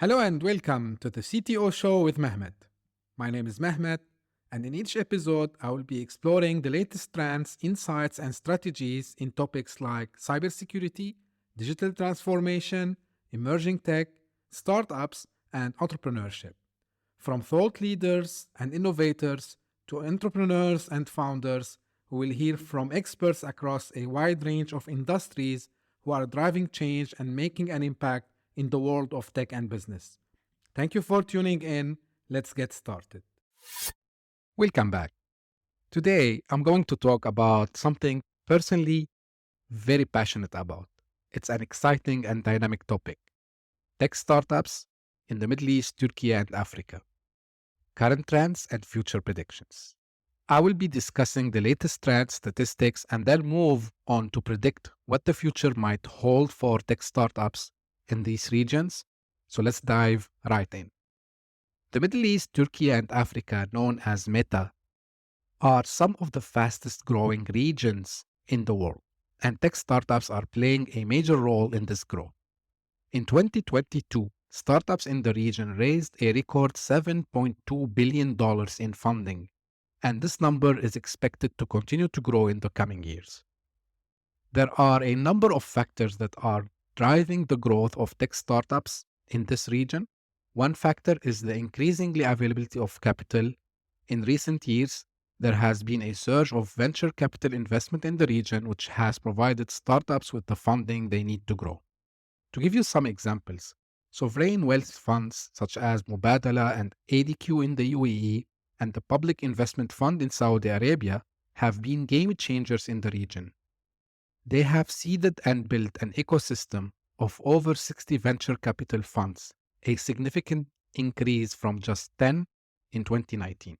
Hello and welcome to the CTO show with Mehmet. My name is Mehmet, and in each episode, I will be exploring the latest trends, insights, and strategies in topics like cybersecurity, digital transformation, emerging tech, startups, and entrepreneurship. From thought leaders and innovators to entrepreneurs and founders, who will hear from experts across a wide range of industries who are driving change and making an impact in the world of tech and business. Thank you for tuning in. Let's get started. Welcome back. Today, I'm going to talk about something personally very passionate about. It's an exciting and dynamic topic: tech startups in the Middle East, Turkey, and Africa, current trends and future predictions. I will be discussing the latest trends, statistics, and then move on to predict what the future might hold for tech startups in these regions. So let's dive right in. The Middle East, Turkey, and Africa, known as META, are some of the fastest growing regions in the world, and tech startups are playing a major role in this growth. In 2022, startups in the region raised a record $7.2 billion in funding, and this number is expected to continue to grow in the coming years. There are a number of factors that are driving the growth of tech startups in this region. One factor is the increasingly availability of capital. In recent years, there has been a surge of venture capital investment in the region, which has provided startups with the funding they need to grow. To give you some examples, sovereign wealth funds such as Mubadala and ADQ in the UAE and the Public Investment Fund in Saudi Arabia have been game changers in the region. They have seeded and built an ecosystem of over 60 venture capital funds, a significant increase from just 10 in 2019.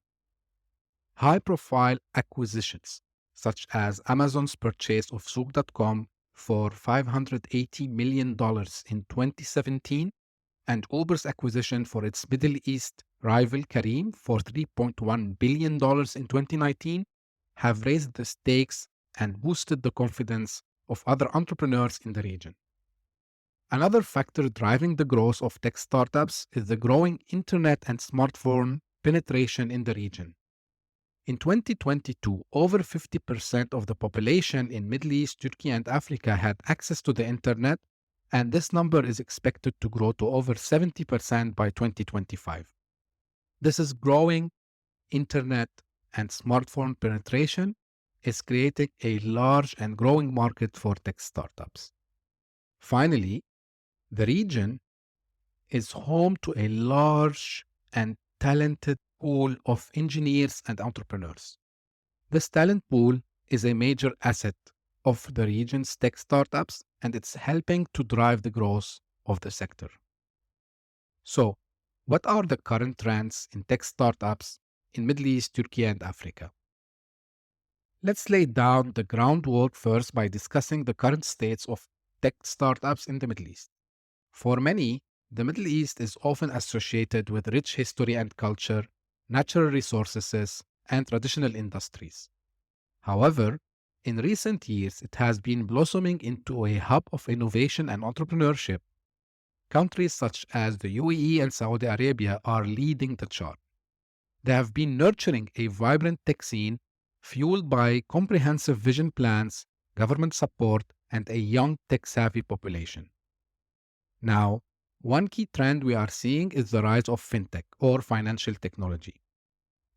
High-profile acquisitions, such as Amazon's purchase of Souq.com for $580 million in 2017 and Uber's acquisition for its Middle East rival Careem for $3.1 billion in 2019, have raised the stakes and boosted the confidence of other entrepreneurs in the region. Another factor driving the growth of tech startups is the growing internet and smartphone penetration in the region. In 2022, over 50% of the population in Middle East, Turkey, and Africa had access to the internet, and this number is expected to grow to over 70% by 2025. This is growing internet and smartphone penetration is creating a large and growing market for tech startups. Finally, the region is home to a large and talented pool of engineers and entrepreneurs. This talent pool is a major asset of the region's tech startups, and it's helping to drive the growth of the sector. So, what are the current trends in tech startups in Middle East, Turkey, and Africa? Let's lay down the groundwork first by discussing the current states of tech startups in the Middle East. For many, the Middle East is often associated with rich history and culture, natural resources, and traditional industries. However, in recent years, it has been blossoming into a hub of innovation and entrepreneurship. Countries such as the UAE and Saudi Arabia are leading the charge. They have been nurturing a vibrant tech scene fueled by comprehensive vision plans, government support, and a young tech-savvy population. Now, one key trend we are seeing is the rise of fintech, or financial technology.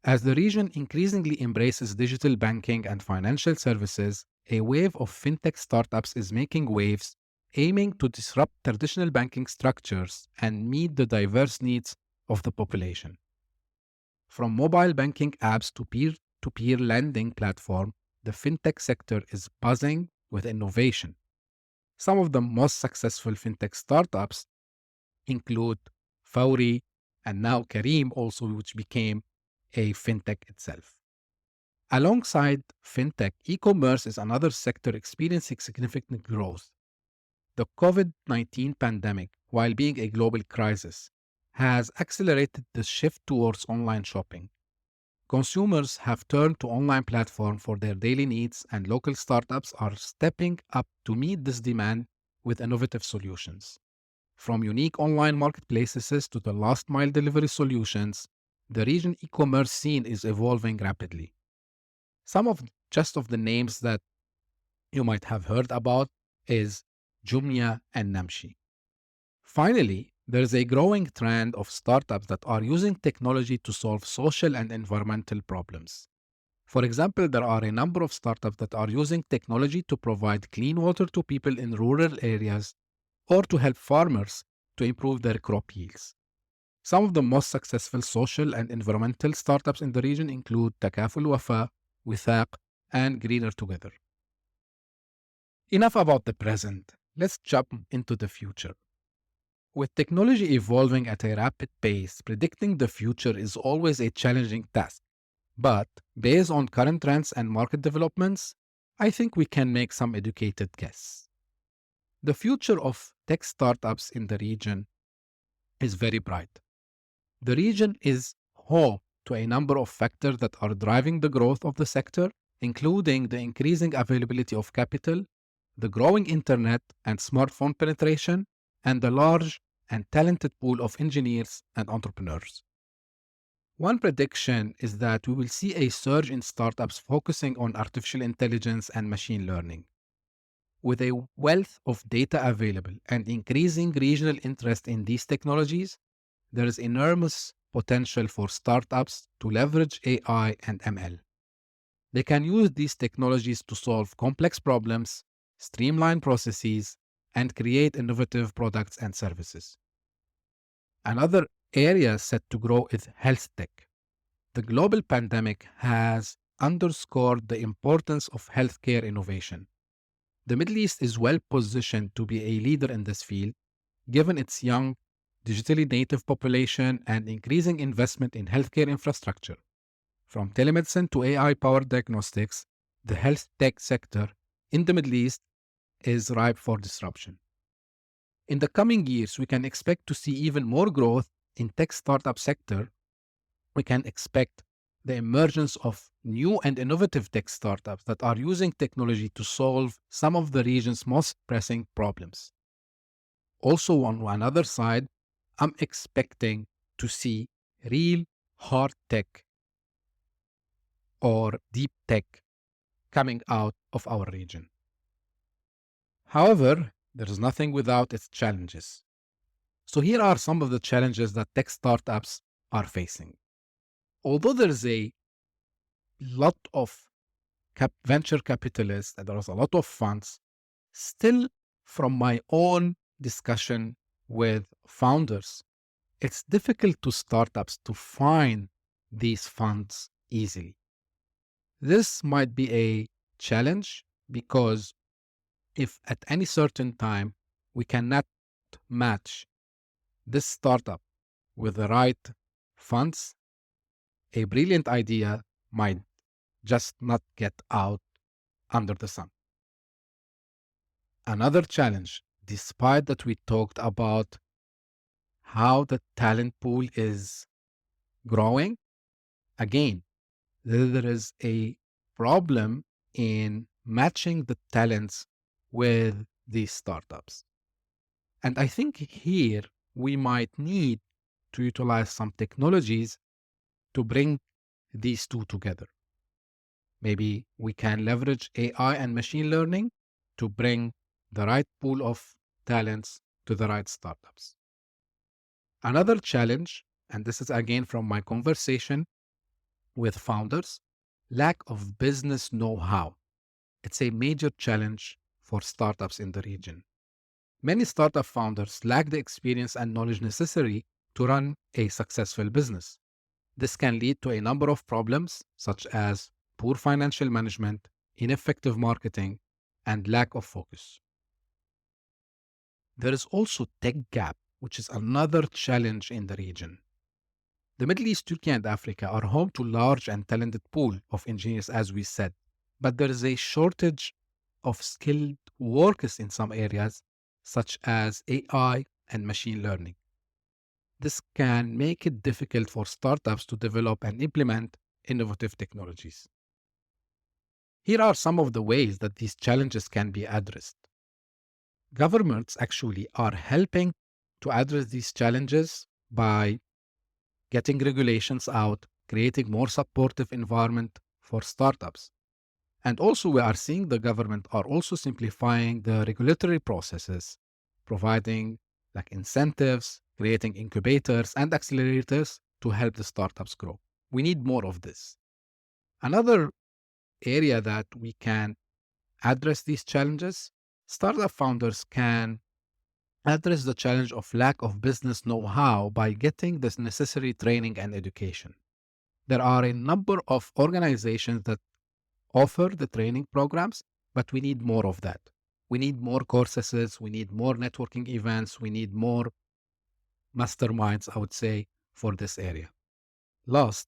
As the region increasingly embraces digital banking and financial services, a wave of fintech startups is making waves, aiming to disrupt traditional banking structures and meet the diverse needs of the population. From mobile banking apps to peer-to-peer lending platform, the fintech sector is buzzing with innovation. Some of the most successful fintech startups include Fawry and now Careem also, which became a fintech itself. Alongside fintech, e-commerce is another sector experiencing significant growth. The COVID-19 pandemic, while being a global crisis, has accelerated the shift towards online shopping. Consumers have turned to online platforms for their daily needs, and local startups are stepping up to meet this demand with innovative solutions. From unique online marketplaces to the last mile delivery solutions, the region e-commerce scene is evolving rapidly. Some of just of the names that you might have heard about is Jumia and Namshi. Finally, there is a growing trend of startups that are using technology to solve social and environmental problems. For example, there are a number of startups that are using technology to provide clean water to people in rural areas or to help farmers to improve their crop yields. Some of the most successful social and environmental startups in the region include Takaful Wafa, Withaq, and Greener Together. Enough about the present. Let's jump into the future. With technology evolving at a rapid pace, predicting the future is always a challenging task. But based on current trends and market developments, I think we can make some educated guess. The future of tech startups in the region is very bright. The region is home to a number of factors that are driving the growth of the sector, including the increasing availability of capital, the growing internet and smartphone penetration, and the large and talented pool of engineers and entrepreneurs. One prediction is that we will see a surge in startups focusing on artificial intelligence and machine learning. With a wealth of data available and increasing regional interest in these technologies, there is enormous potential for startups to leverage AI and ML. They can use these technologies to solve complex problems, streamline processes, and create innovative products and services. Another area set to grow is HealthTech. The global pandemic has underscored the importance of healthcare innovation. The Middle East is well positioned to be a leader in this field, given its young, digitally native population and increasing investment in healthcare infrastructure. From telemedicine to AI powered diagnostics, the health tech sector in the Middle East is ripe for disruption. In the coming years, we can expect to see even more growth in tech startup sector. We can expect the emergence of new and innovative tech startups that are using technology to solve some of the region's most pressing problems. Also, on another side, I'm expecting to see real hard tech or deep tech coming out of our region. However, there is nothing without its challenges. So here are some of the challenges that tech startups are facing. Although there's a lot of venture capitalists and there's a lot of funds, still from my own discussion with founders, it's difficult to startups to find these funds easily. This might be a challenge because if at any certain time we cannot match this startup with the right funds, a brilliant idea might just not get out under the sun. Another challenge, despite that we talked about how the talent pool is growing, again, there is a problem in matching the talents with these startups. And I think here we might need to utilize some technologies to bring these two together. Maybe we can leverage AI and machine learning to bring the right pool of talents to the right startups. Another challenge, and this is again from my conversation with founders, lack of business know-how. It's a major challenge for startups in the region. Many startup founders lack the experience and knowledge necessary to run a successful business. This can lead to a number of problems such as poor financial management, ineffective marketing, and lack of focus. There is also tech gap, which is another challenge in the region. The Middle East, Turkey, and Africa are home to large and talented pool of engineers, as we said, but there is a shortage of skilled workers in some areas, such as AI and machine learning. This can make it difficult for startups to develop and implement innovative technologies. Here are some of the ways that these challenges can be addressed. Governments actually are helping to address these challenges by getting regulations out, creating more supportive environment for startups. And also we are seeing the government are also simplifying the regulatory processes, providing like incentives, creating incubators and accelerators to help the startups grow. We need more of this. Another area that we can address these challenges, startup founders can address the challenge of lack of business know-how by getting this necessary training and education. There are a number of organizations that offer the training programs, but we need more of that. We need more courses, we need more networking events, we need more masterminds, I would say, for this area. Last,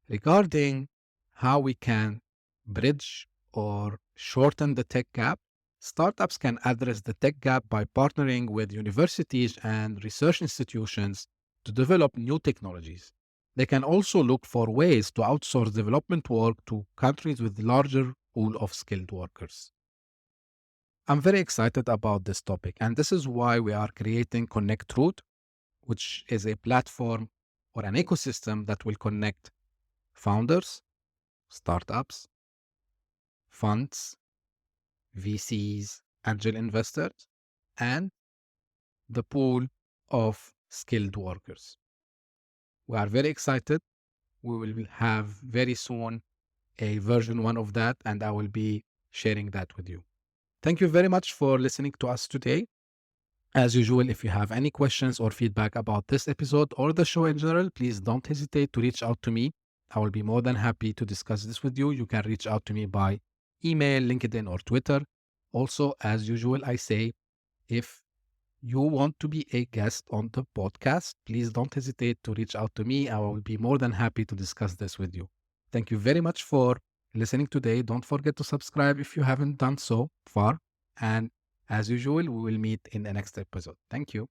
regarding how we can bridge or shorten the tech gap, startups can address the tech gap by partnering with universities and research institutions to develop new technologies. They can also look for ways to outsource development work to countries with larger pool of skilled workers. I'm very excited about this topic, and this is why we are creating Connect Root, which is a platform or an ecosystem that will connect founders, startups, funds, VCs, angel investors, and the pool of skilled workers. We are very excited. We will have very soon a version 1 of that, and I will be sharing that with you. Thank you very much for listening to us today. As usual, if you have any questions or feedback about this episode or the show in general, please don't hesitate to reach out to me. I will be more than happy to discuss this with you. You can reach out to me by email, LinkedIn, or Twitter. Also, as usual, I say, if you want to be a guest on the podcast, please don't hesitate to reach out to me. I will be more than happy to discuss this with you. Thank you very much for listening today. Don't forget to subscribe if you haven't done so far. And as usual, we will meet in the next episode. Thank you.